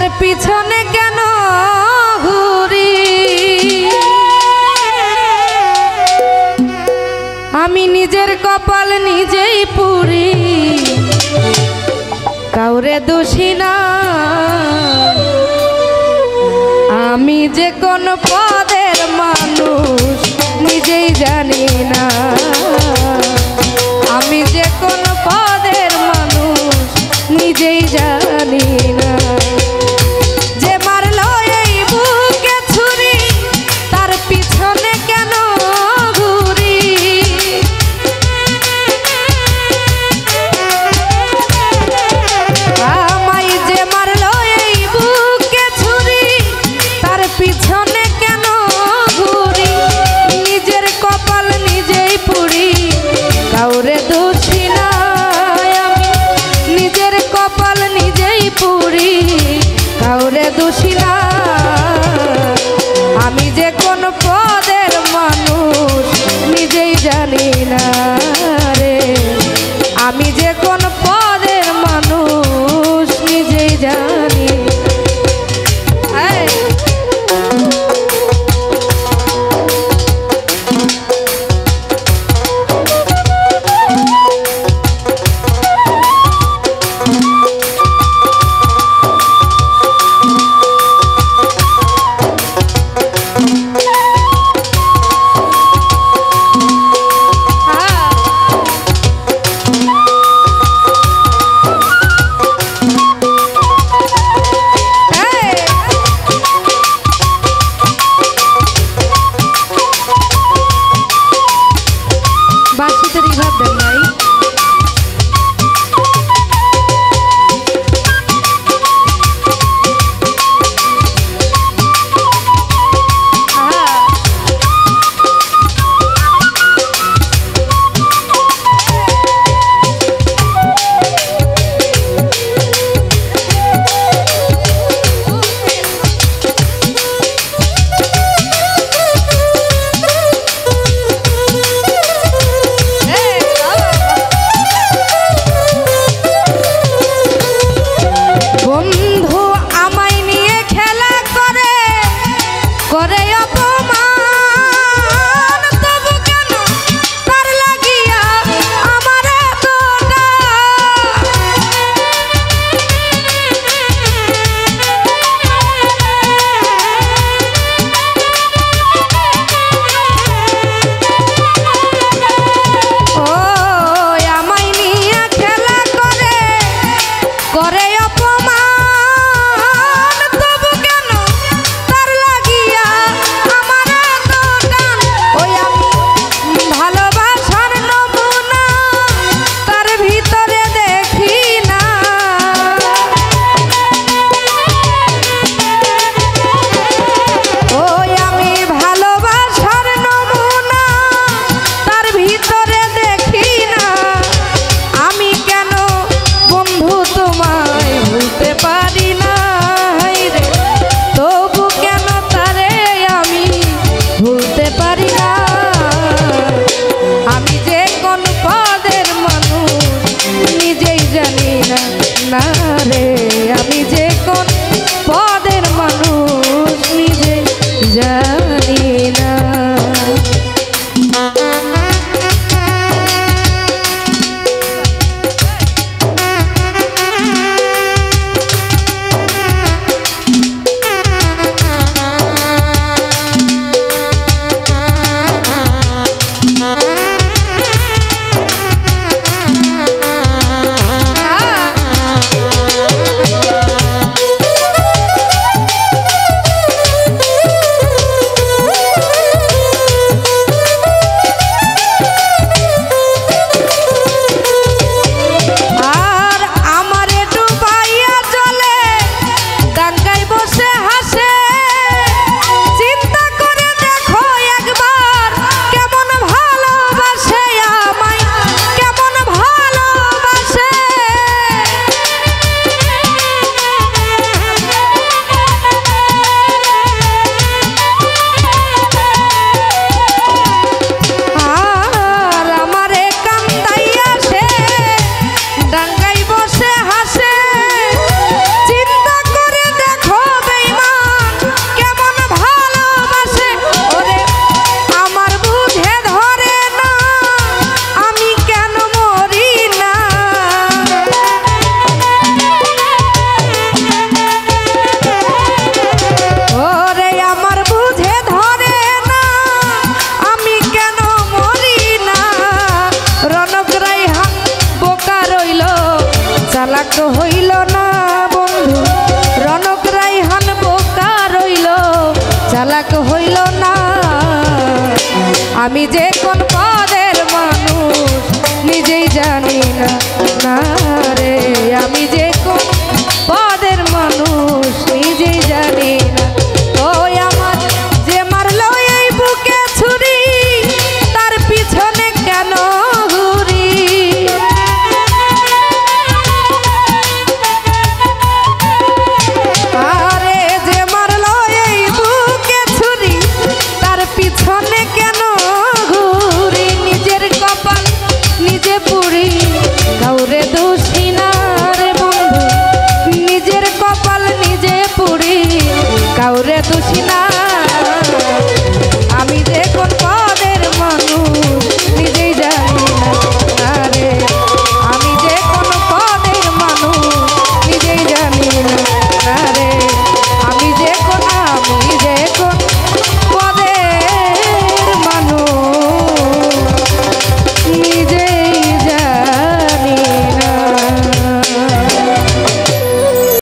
তার পিছনে কেন ঘুরি আমি নিজের কপাল নিজেই পুরি কাউরে দোষী না আমি যে কোন পদের মানুষ নিজেই জানি না আমি যে কোন পদের মানুষ নিজেই জানি না যে মারলো এই বুকে ছুরি তার পিছনে কেন ঘুরি আমায় যে মারলো এই বুকে ছুরি তার পিছনে কেন ঘুরি নিজের কপাল নিজেই পুরি কাউরে দোষী না আমি নিজের কপাল নিজেই পুরি কাউরে দোষী না আমি যে কোন পদের মানুষ নিজেই জানি না রে আমি যে কোন পদের মানুষ নিজেই জানি দোষী না